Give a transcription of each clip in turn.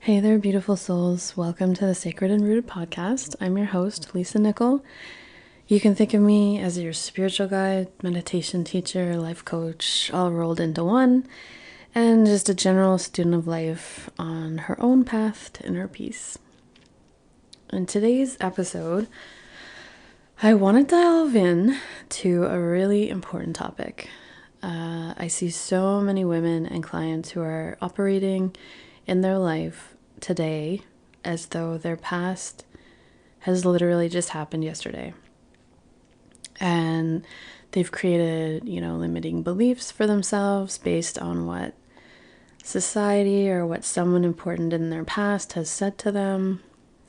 Hey there, beautiful souls. Welcome to the Sacred and Rooted podcast. I'm your host, Lisa Nickel. You can think of me as your spiritual guide, meditation teacher, life coach, all rolled into one, and just a general student of life on her own path to inner peace. In today's episode, I want to delve in to a really important topic. I see so many women and clients who are operating in their life today as though their past has literally just happened yesterday. And they've created, limiting beliefs for themselves based on what society or what someone important in their past has said to them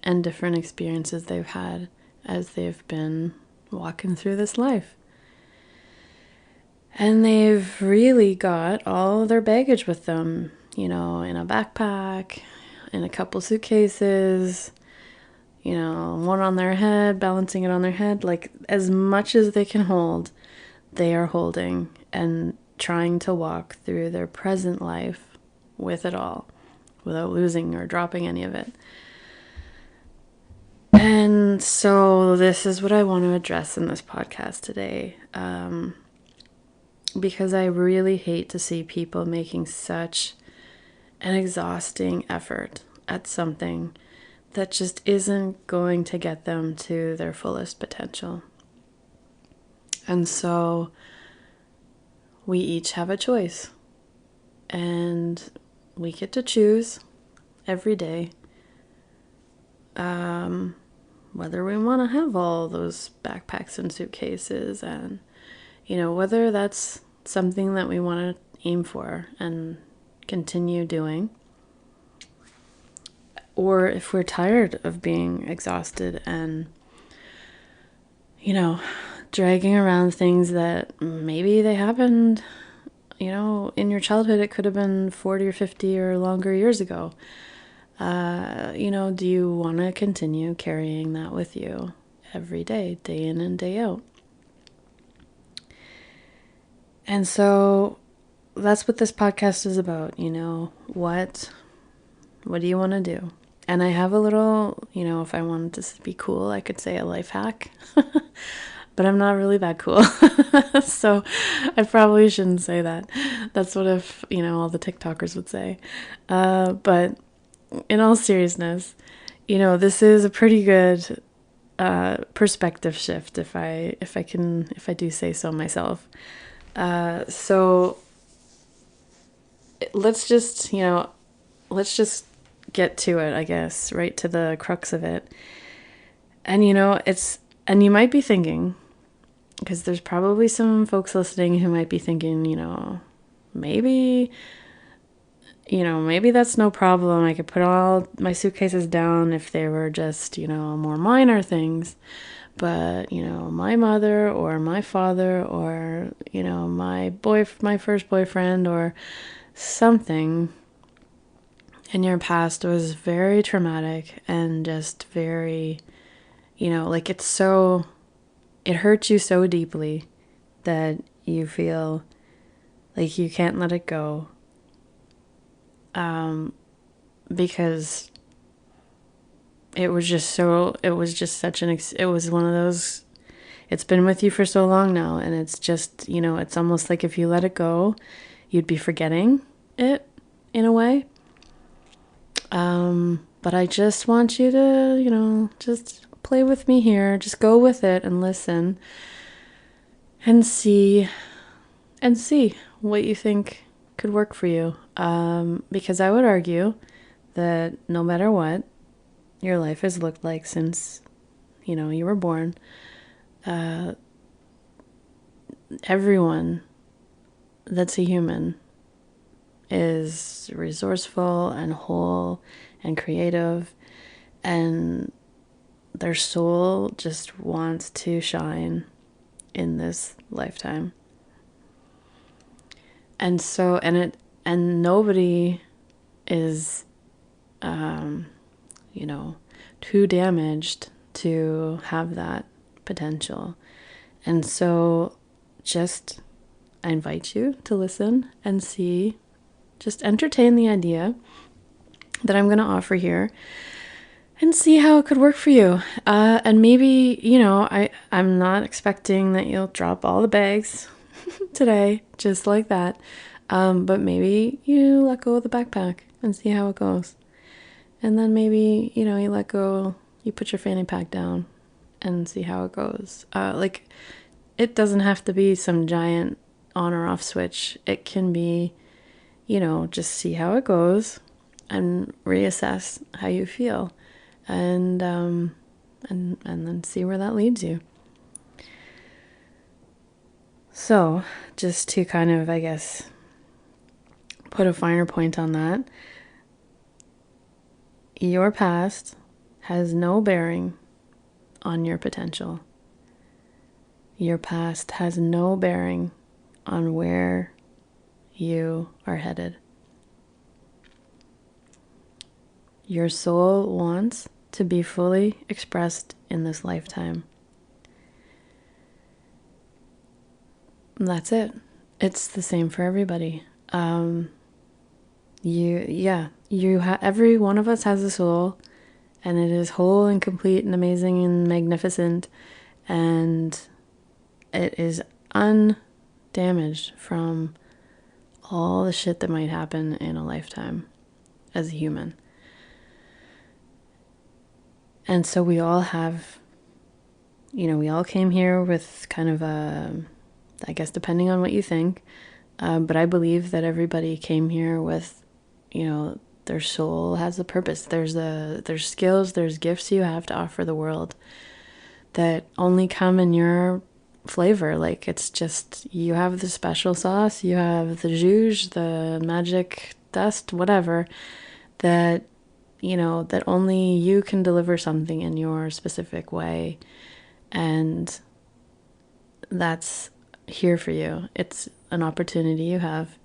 and different experiences they've had as they've been walking through this life. And they've really got all of their baggage with them, in a backpack, in a couple suitcases, one on their head, balancing it on their head. Like, as much as they can hold, they are holding and trying to walk through their present life with it all, without losing or dropping any of it. And so this is what I want to address in this podcast today. Because I really hate to see people making such an exhausting effort at something that just isn't going to get them to their fullest potential. And so we each have a choice, and we get to choose every day whether we want to have all those backpacks and suitcases, and whether that's something that we want to aim for and continue doing, or if we're tired of being exhausted and dragging around things that maybe they happened in your childhood. It could have been 40 or 50 or longer years ago. Do you want to continue carrying that with you every day, day in and day out? And so that's what this podcast is about. What do you want to do? And I have a little, if I wanted to be cool, I could say a life hack, but I'm not really that cool. So I probably shouldn't say that. That's what all the TikTokers would say. But in all seriousness, this is a pretty good perspective shift, if I do say so myself. So let's just get to it, I guess, right to the crux of it. And and you might be thinking, because there's probably some folks listening who might be thinking, maybe that's no problem. I could put all my suitcases down if they were just, more minor things. But, my mother or my father or, my first boyfriend or something in your past was very traumatic and just very, it hurts you so deeply that you feel like you can't let it go. Because it was just it was one of those, it's been with you for so long now, and it's just, it's almost like if you let it go, you'd be forgetting it in a way. But I just want you to, just play with me here, just go with it and listen and see what you think could work for you. Because I would argue that no matter what your life has looked like since, you were born, everyone that's a human is resourceful and whole and creative, and their soul just wants to shine in this lifetime. And so, and nobody is, too damaged to have that potential. And so I invite you to listen and see, just entertain the idea that I'm going to offer here and see how it could work for you. And maybe, I'm not expecting that you'll drop all the bags today, just like that. But maybe you let go of the backpack and see how it goes. And then maybe, you let go, you put your fanny pack down and see how it goes. It doesn't have to be some giant on or off switch. It can be, just see how it goes and reassess how you feel. And then see where that leads you. So, just to kind of, I guess, put a finer point on that, your past has no bearing on your potential. Your past has no bearing on where you are headed. Your soul wants to be fully expressed in this lifetime. That's it. It's the same for everybody. Every one of us has a soul, and it is whole and complete and amazing and magnificent, and it is undamaged from all the shit that might happen in a lifetime as a human. And so we all have, we all came here with kind of I guess depending on what you think, but I believe that everybody came here with, their soul has a purpose. There's skills, there's gifts you have to offer the world that only come in your flavor. Like, it's just, you have the special sauce, you have the zhuzh, the magic dust, whatever, that that only you can deliver something in your specific way. And that's here for you. It's an opportunity you have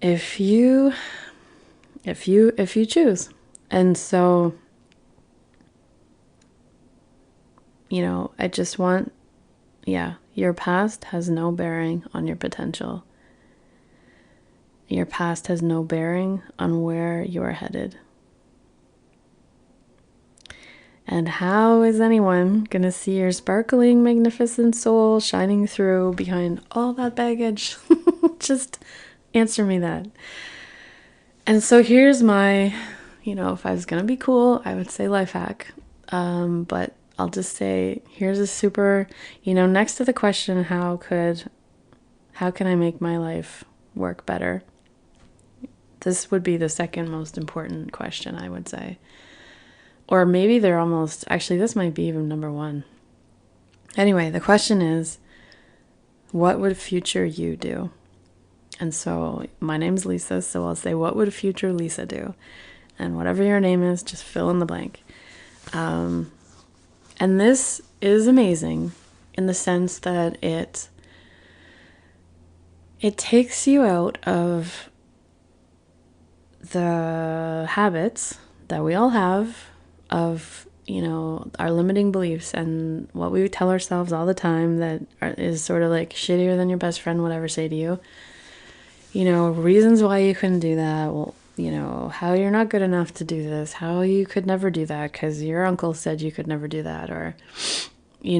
if you choose. And so, I just want, your past has no bearing on your potential. Your past has no bearing on where you are headed. And how is anyone going to see your sparkling, magnificent soul shining through behind all that baggage? Just answer me that. And so here's my, if I was going to be cool, I would say life hack. But I'll just say, here's a super, next to the question, how can I make my life work better? This would be the second most important question, I would say. Or maybe they're almost, actually, this might be even number one. Anyway, the question is, what would future you do? And so my name's Lisa, so I'll say, what would future Lisa do? And whatever your name is, just fill in the blank. And this is amazing in the sense that it takes you out of the habits that we all have of, our limiting beliefs and what we tell ourselves all the time that is sort of like shittier than your best friend would ever say to you. Reasons why you couldn't do that. Well, how you're not good enough to do this, how you could never do that because your uncle said you could never do that, or, you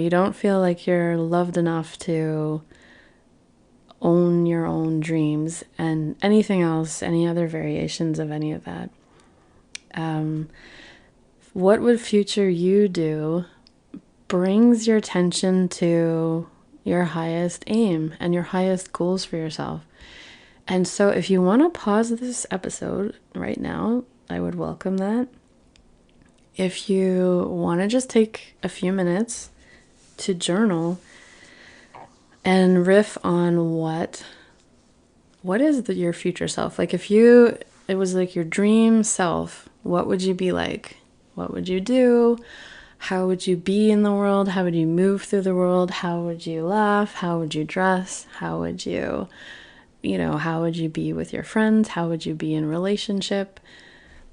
don't feel like you're loved enough to own your own dreams, and anything else, any other variations of any of that. What would future you do brings your attention to your highest aim and your highest goals for yourself. And so if you want to pause this episode right now, I would welcome that. If you want to just take a few minutes to journal and riff on what is your future self? Like, if it was like your dream self, what would you be like? What would you do? How would you be in the world? How would you move through the world? How would you laugh? How would you dress? How would you, how would you be with your friends? How would you be in relationship?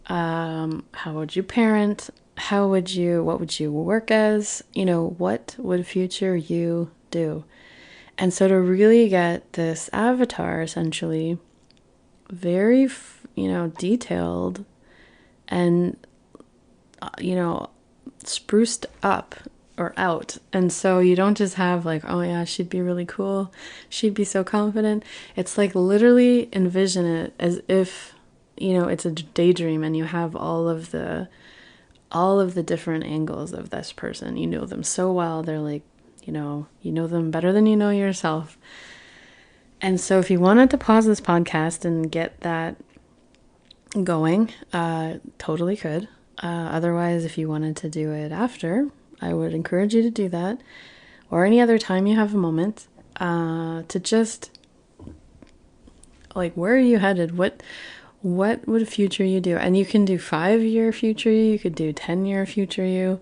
How would you parent? What would you work as? What would future you do? And so to really get this avatar, essentially, very, detailed and, spruced up or out. And so you don't just have like, oh yeah, she'd be really cool, she'd be so confident. It's like literally envision it as if, it's a daydream and you have all of the different angles of this person. You know them so well. They're like, you know them better than you know yourself. And so if you wanted to pause this podcast and get that going, totally could. Otherwise, if you wanted to do it after, I would encourage you to do that, or any other time you have a moment, to just like, where are you headed? What would future you do? And you can do 5-year future you could do 10-year future you.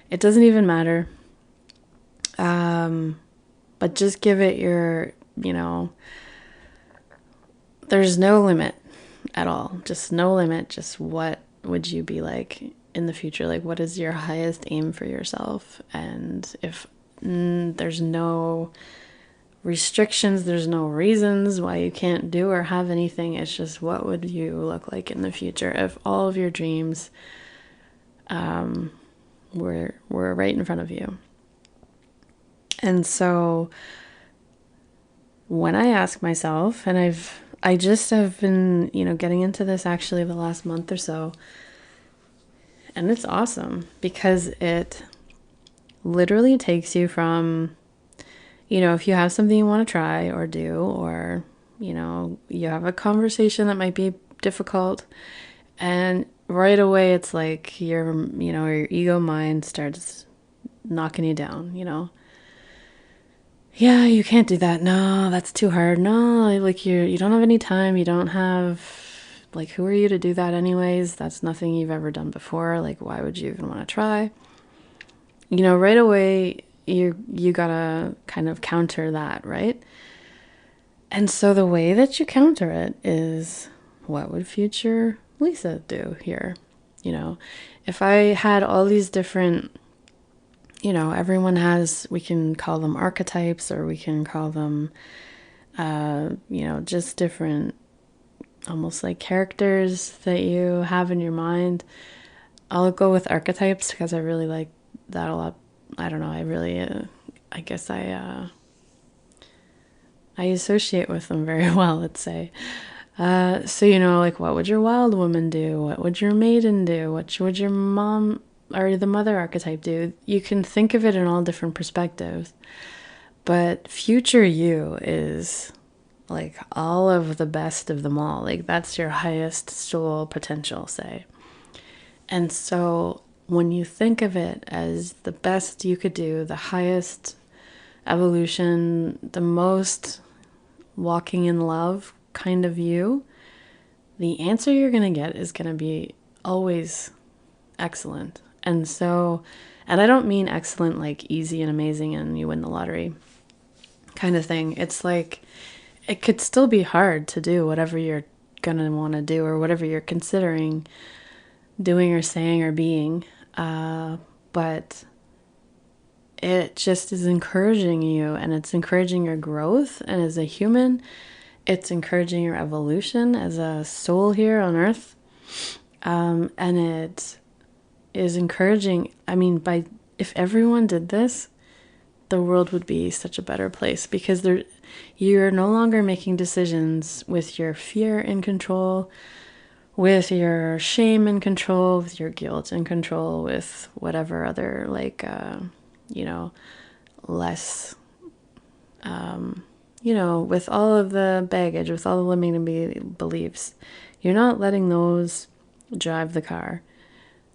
It doesn't even matter. But just give it your, there's no limit at all. Just no limit. Just what would you be like in the future? Like, what is your highest aim for yourself? And if there's no restrictions, there's no reasons why you can't do or have anything. It's just, what would you look like in the future if all of your dreams were right in front of you? And so when I ask myself, and I just have been, getting into this actually the last month or so, and it's awesome because it literally takes you from, if you have something you want to try or do, or, you have a conversation that might be difficult, and right away it's like your ego mind starts knocking you down, Yeah, you can't do that. No, that's too hard. No, like you don't have any time. You don't have, like, who are you to do that anyways? That's nothing you've ever done before. Like, why would you even want to try? Right away, you gotta kind of counter that, right? And so the way that you counter it is, what would future Lisa do here? If I had all these different, everyone has, we can call them archetypes, or we can call them, just different, almost like characters that you have in your mind. I'll go with archetypes because I really like that a lot. I don't know. I really, I guess I associate with them very well, let's say. So, like, what would your wild woman do? What would your maiden do? What would your mom or the mother archetype do? You can think of it in all different perspectives. But future you is like all of the best of them all. Like, that's your highest soul potential, say. And so when you think of it as the best you could do, the highest evolution, the most walking in love kind of you, the answer you're going to get is going to be always excellent. And so, and I don't mean excellent like easy and amazing and you win the lottery kind of thing. It's like, it could still be hard to do whatever you're going to want to do, or whatever you're considering doing or saying or being. But it just is encouraging you, and it's encouraging your growth. And as a human, it's encouraging your evolution as a soul here on earth. And it is encouraging, if everyone did this, the world would be such a better place, because you're no longer making decisions with your fear in control, with your shame in control, with your guilt in control, with whatever other, like, less, with all of the baggage, with all the limiting beliefs. You're not letting those drive the car.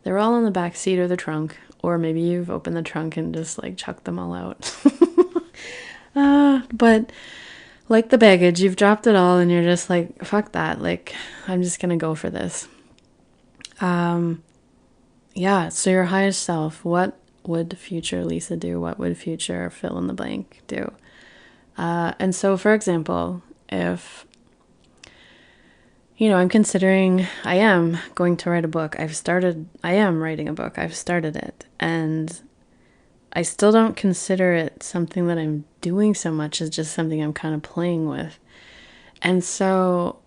They're all in the back seat or the trunk, or maybe you've opened the trunk and just like chucked them all out. But like the baggage, you've dropped it all and you're just like, fuck that. Like, I'm just going to go for this. Yeah. So your highest self, what would future Lisa do? What would future fill in the blank do? And so, for example, if, I'm considering, I am going to write a book. I am writing a book. I've started it. And I still don't consider it something that I'm doing so much as just something I'm kind of playing with. And so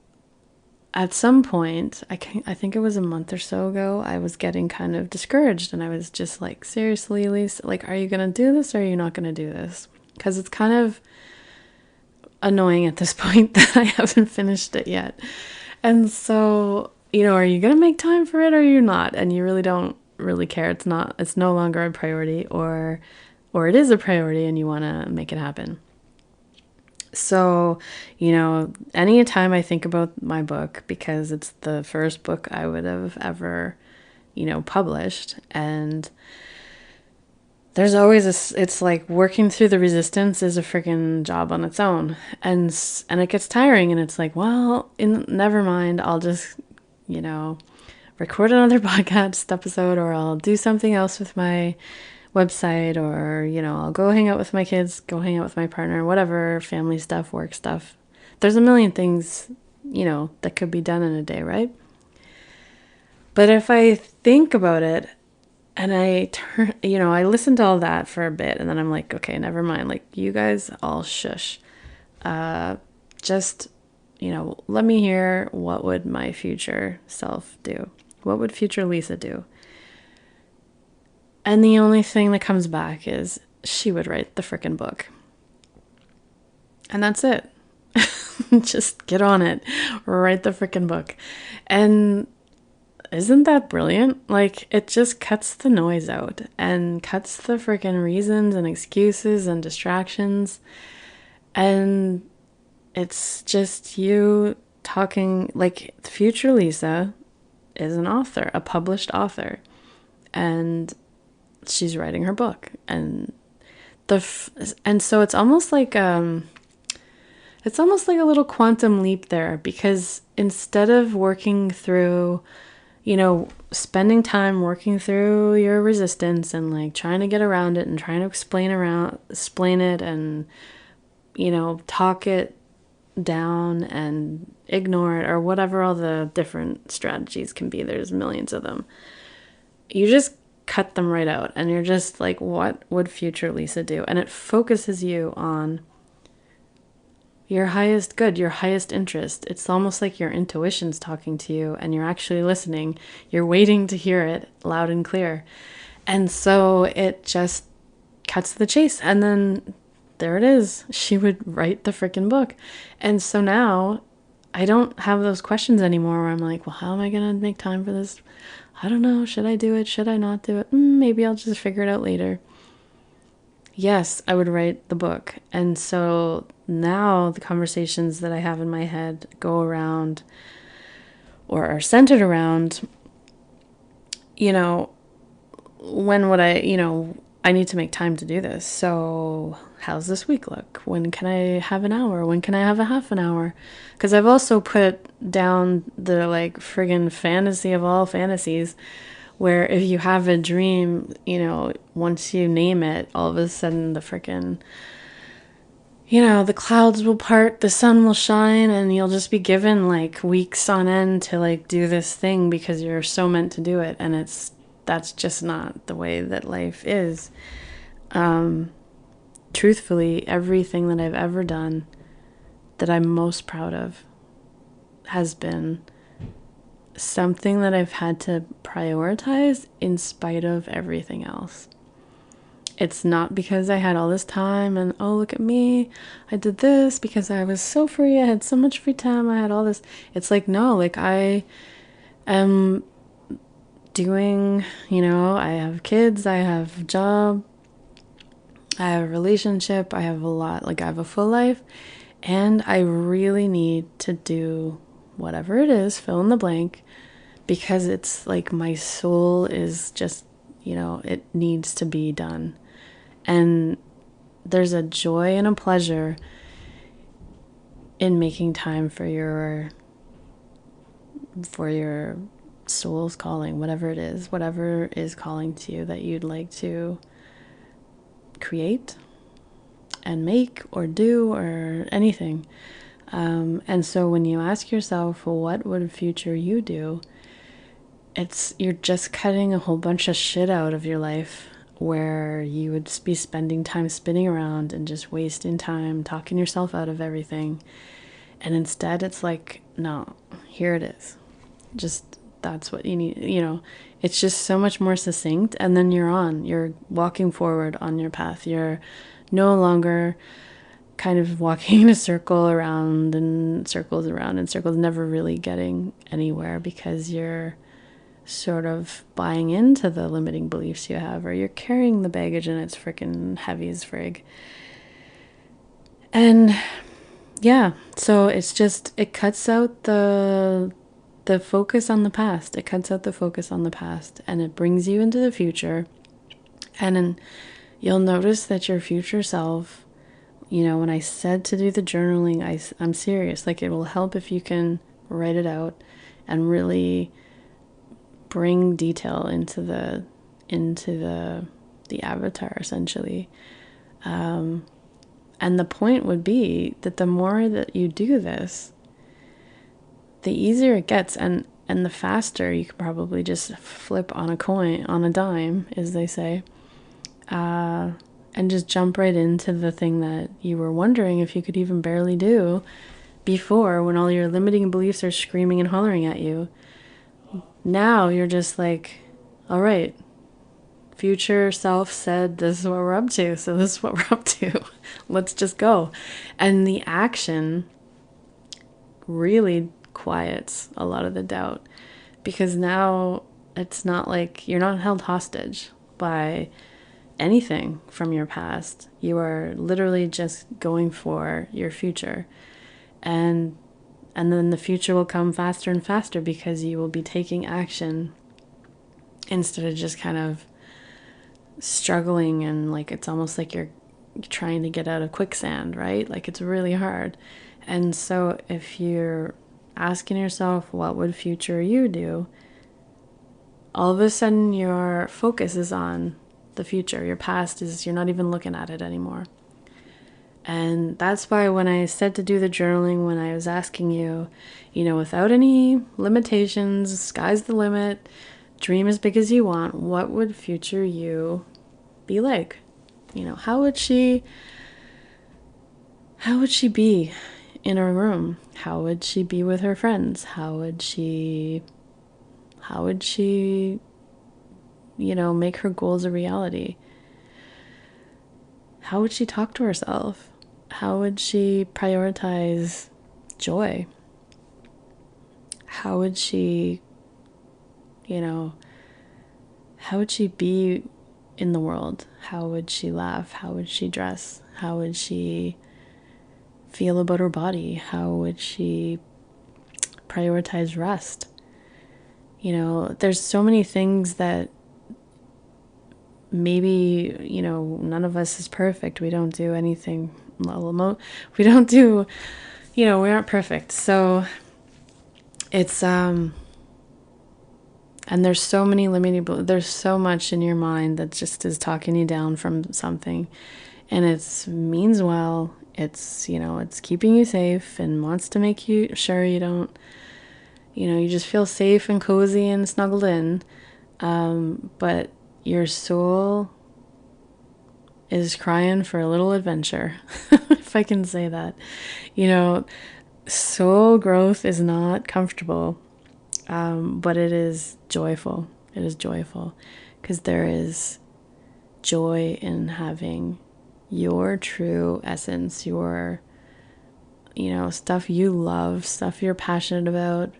at some point, I think it was a month or so ago, I was getting kind of discouraged, and I was just like, seriously, Elise, like, are you going to do this or are you not going to do this? Because it's kind of annoying at this point that I haven't finished it yet. And so, are you going to make time for it or are you not? And you really don't really care. It's no longer a priority, or it is a priority and you want to make it happen. So, anytime I think about my book, because it's the first book I would have ever, published, and there's always it's like working through the resistance is a freaking job on its own. And it gets tiring, and it's like, well, never mind. I'll just, record another podcast episode, or I'll do something else with my website, or, I'll go hang out with my kids, go hang out with my partner, whatever, family stuff, work stuff. There's a million things, that could be done in a day, right? But if I think about it, and I listen to all that for a bit, and then I'm like, okay, never mind. Like, you guys all shush. Just, let me hear, what would my future self do? What would future Lisa do? And the only thing that comes back is she would write the frickin' book. And that's it. Just get on it. Write the frickin' book. And isn't that brilliant? Like, it just cuts the noise out and cuts the freaking reasons and excuses and distractions. And it's just you talking, like, future Lisa is an author, a published author. And she's writing her book. And so it's almost like a little quantum leap there, because instead of working through, spending time working through your resistance and like trying to get around it and trying to explain it and, talk it down and ignore it, or whatever all the different strategies can be. There's millions of them. You just cut them right out, and you're just like, what would future Lisa do? And it focuses you on your highest good, your highest interest. It's almost like your intuition's talking to you, and you're actually listening. You're waiting to hear it loud and clear. And so it just cuts to the chase. And then there it is. She would write the freaking book. And so now I don't have those questions anymore where I'm like, well, how am I going to make time for this? I don't know. Should I do it? Should I not do it? Maybe I'll just figure it out later. Yes, I would write the book. And so now the conversations that I have in my head go around, or are centered around, when would I need to make time to do this. So how's this week look? When can I have an hour? When can I have a half an hour? Because I've also put down the like friggin' fantasy of all fantasies, where if you have a dream, once you name it, all of a sudden the frickin', the clouds will part, the sun will shine, and you'll just be given like weeks on end to like do this thing because you're so meant to do it. And that's just not the way that life is. Truthfully, everything that I've ever done that I'm most proud of has been something that I've had to prioritize in spite of everything else. It's not because I had all this time and, oh, look at me, I did this because I was so free, I had so much free time, I had all this. It's like, no, like I am doing, I have kids, I have a job, I have a relationship, I have a lot, like I have a full life, and I really need to do whatever it is, fill in the blank, because it's like my soul is just, it needs to be done. And there's a joy and a pleasure in making time for your soul's calling, whatever it is, whatever is calling to you that you'd like to create and make or do or anything. And so when you ask yourself, well, what would future you do? You're just cutting a whole bunch of shit out of your life where you would be spending time spinning around and just wasting time talking yourself out of everything. And instead it's like, no, here it is. Just, that's what you need, it's just so much more succinct. And then you're walking forward on your path. You're no longer kind of walking in a circle around and circles, never really getting anywhere, because you're sort of buying into the limiting beliefs you have, or you're carrying the baggage and it's freaking heavy as frig. And yeah, so it's just, it cuts out the focus on the past. It cuts out the focus on the past, and it brings you into the future. And then you'll notice that your future self, when I said to do the journaling, I'm serious. Like, it will help if you can write it out and really bring detail into the avatar, essentially. And the point would be that the more that you do this, the easier it gets, and the faster you could probably just flip on a dime, as they say, and just jump right into the thing that you were wondering if you could even barely do before, when all your limiting beliefs are screaming and hollering at you. Now you're just like, all right, future self said this is what we're up to, so this is what we're up to. Let's just go. And the action really quiets a lot of the doubt, because now it's not like you're not held hostage by anything from your past. You are literally just going for your future, and then the future will come faster and faster, because you will be taking action instead of just kind of struggling, and like it's almost like you're trying to get out of quicksand, right? Like, it's really hard. And so if you're asking yourself, what would future you do? All of a sudden your focus is on the future. Your past is, you're not even looking at it anymore. And that's why when I said to do the journaling, when I was asking you, without any limitations, sky's the limit, dream as big as you want, what would future you be like? How would she be in her room? How would she be with her friends? How would she make her goals a reality? How would she talk to herself? How would she prioritize joy? How would she, how would she be in the world? How would she laugh? How would she dress? How would she feel about her body? How would she prioritize rest? There's so many things that maybe, none of us is perfect. We don't do anything. We don't do, we aren't perfect. So it's, and there's so many there's so much in your mind that just is talking you down from something, and it means well. It's, it's keeping you safe and wants to make you sure you don't, you just feel safe and cozy and snuggled in. But your soul is crying for a little adventure, if I can say that. Soul growth is not comfortable, but it is joyful. It is joyful, because there is joy in having your true essence, your, stuff you love, stuff you're passionate about,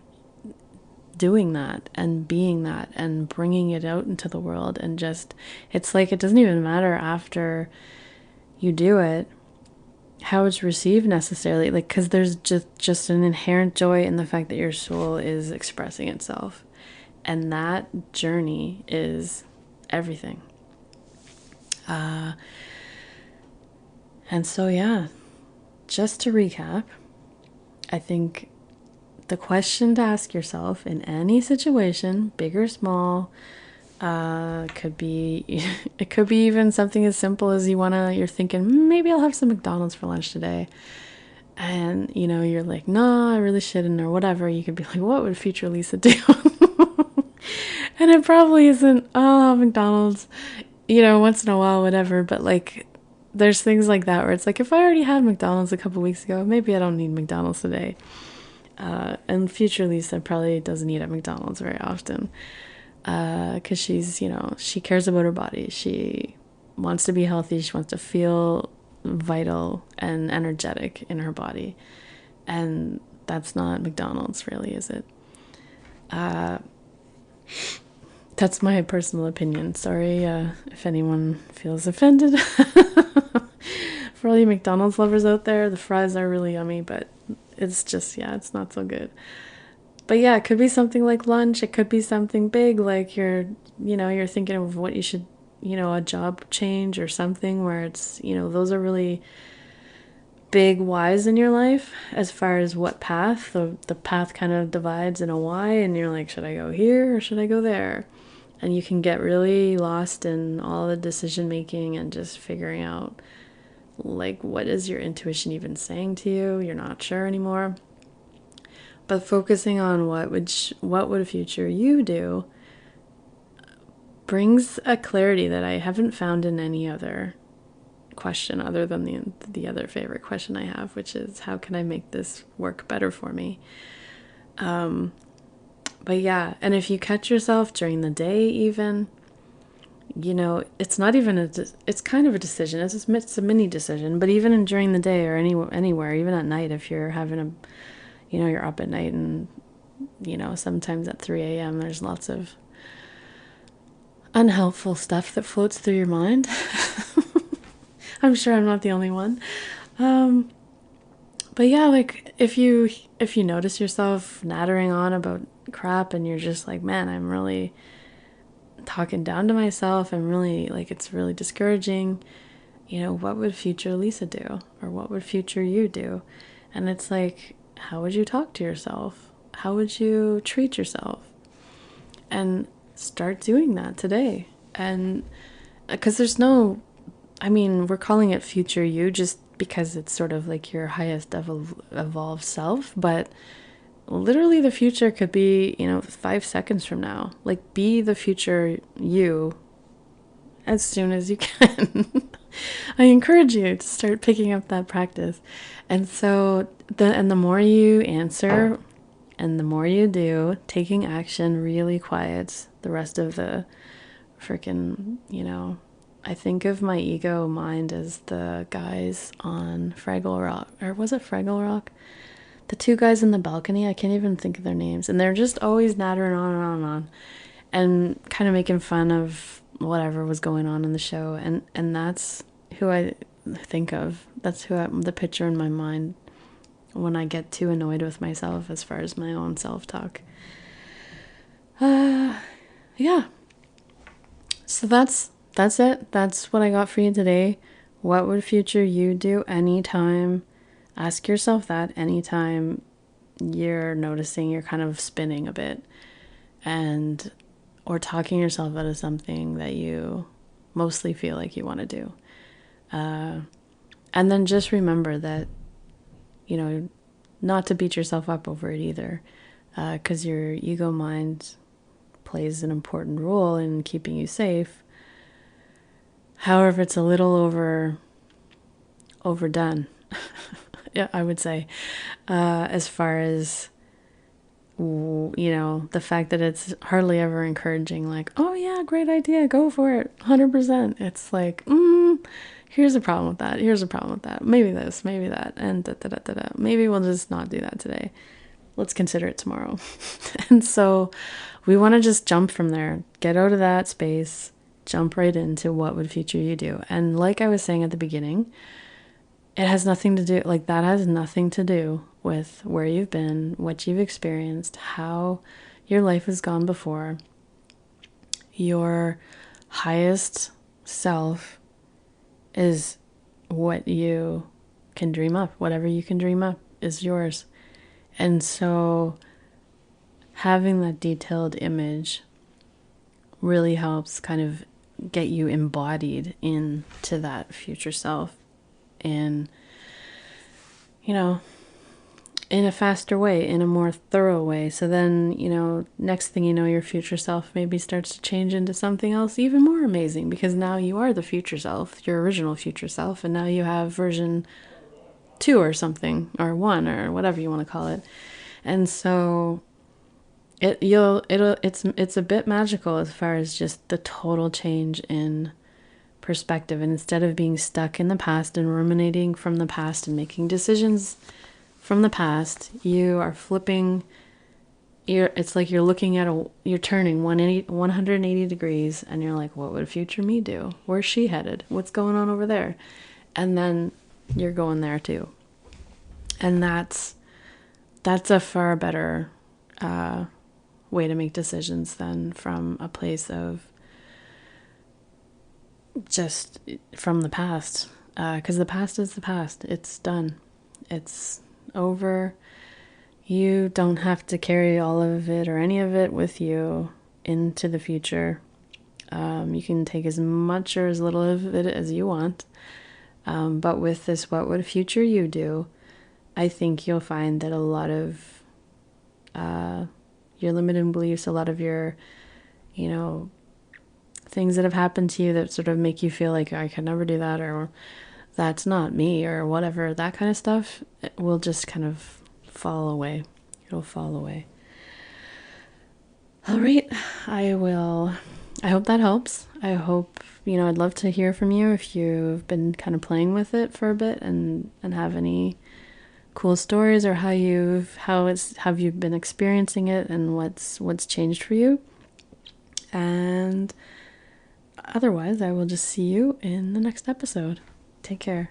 doing that and being that and bringing it out into the world. And just, it's like, it doesn't even matter after you do it how it's received necessarily, like, because there's just an inherent joy in the fact that your soul is expressing itself, and that journey is everything. And so, yeah, just to recap, I think the question to ask yourself in any situation, big or small, could be, it could be even something as simple as you're thinking, maybe I'll have some McDonald's for lunch today. And, you're like, no, I really shouldn't, or whatever. You could be like, what would future Lisa do? And it probably isn't, oh, I'll have McDonald's, once in a while, whatever. But like, there's things like that where it's like, if I already had McDonald's a couple weeks ago, maybe I don't need McDonald's today. And future Lisa probably doesn't eat at McDonald's very often, because she's, she cares about her body. She wants to be healthy. She wants to feel vital and energetic in her body. And that's not McDonald's, really, is it? That's my personal opinion. Sorry if anyone feels offended. For all you McDonald's lovers out there, the fries are really yummy, but it's just, it's not so good. But yeah, it could be something like lunch. It could be something big, like you're thinking of what you should, a job change or something where it's, those are really big whys in your life as far as what path. The path kind of divides in a why, and you're like, should I go here or should I go there? And you can get really lost in all the decision making and just figuring out, like, what is your intuition even saying to you? You're not sure anymore. But focusing on what would future you do brings a clarity that I haven't found in any other question other than the other favorite question I have, which is, how can I make this work better for me? But yeah, and if you catch yourself during the day even, it's not even it's kind of a decision. It's a mini decision, but even during the day or anywhere, even at night, if you're having you're up at night and, sometimes at 3 a.m. there's lots of unhelpful stuff that floats through your mind. I'm sure I'm not the only one. But yeah, like if you notice yourself nattering on about crap and you're just like, man, I'm really talking down to myself, I'm really, like, it's really discouraging, what would future Lisa do? Or what would future you do? And it's like, how would you talk to yourself? How would you treat yourself? And start doing that today. And because we're calling it future you just because it's sort of like your highest evolved self, but literally the future could be, 5 seconds from now. Like, be the future you as soon as you can. I encourage you to start picking up that practice. And so the more you answer and the more you do, taking action really quiets the rest of the freaking, I think of my ego mind as the guys on Fraggle Rock, or was it Fraggle Rock? The two guys in the balcony, I can't even think of their names, and they're just always nattering on and on and on, and kind of making fun of whatever was going on in the show, and that's who I think of. That's the picture in my mind when I get too annoyed with myself as far as my own self-talk. Yeah. So that's it. That's what I got for you today. What would future you do anytime? Ask yourself that anytime you're noticing you're kind of spinning a bit or talking yourself out of something that you mostly feel like you want to do. And then just remember that, not to beat yourself up over it either, because your ego mind plays an important role in keeping you safe. However, it's a little overdone, yeah, I would say, as far as, the fact that it's hardly ever encouraging, like, oh yeah, great idea, go for it, 100%. It's like, here's a problem with that, here's a problem with that, maybe this, maybe that, and da-da-da-da-da. Maybe we'll just not do that today. Let's consider it tomorrow. And so we want to just jump from there, get out of that space, jump right into what would future you do. And like I was saying at the beginning, it has nothing to do, like, that has nothing to do with where you've been, what you've experienced, how your life has gone before. Your highest self is what you can dream up. Whatever you can dream up is yours. And so having that detailed image really helps kind of get you embodied into that future self in, in a faster way, in a more thorough way. So then, next thing you know, your future self maybe starts to change into something else even more amazing, because now you are the future self, your original future self, and now you have version 2 or something, or 1, or whatever you want to call it. And so it's a bit magical as far as just the total change in perspective. And instead of being stuck in the past and ruminating from the past and making decisions from the past, you are flipping. It's like you're turning 180 degrees, and you're like, what would future me do? Where's she headed? What's going on over there? And then you're going there too. And that's a far better way to make decisions than from a place of just from the past. Because the past is the past. It's done. It's over. You don't have to carry all of it or any of it with you into the future. You can take as much or as little of it as you want. But with this, what would future you do? I think you'll find that a lot of your limiting beliefs, a lot of your, things that have happened to you that sort of make you feel like I could never do that, or that's not me, or whatever, that kind of stuff, it will just kind of fall away. It'll fall away. All right. I hope that helps. I hope, I'd love to hear from you if you've been kind of playing with it for a bit and have any cool stories, or have you been experiencing it and what's changed for you. And otherwise, I will just see you in the next episode. Take care.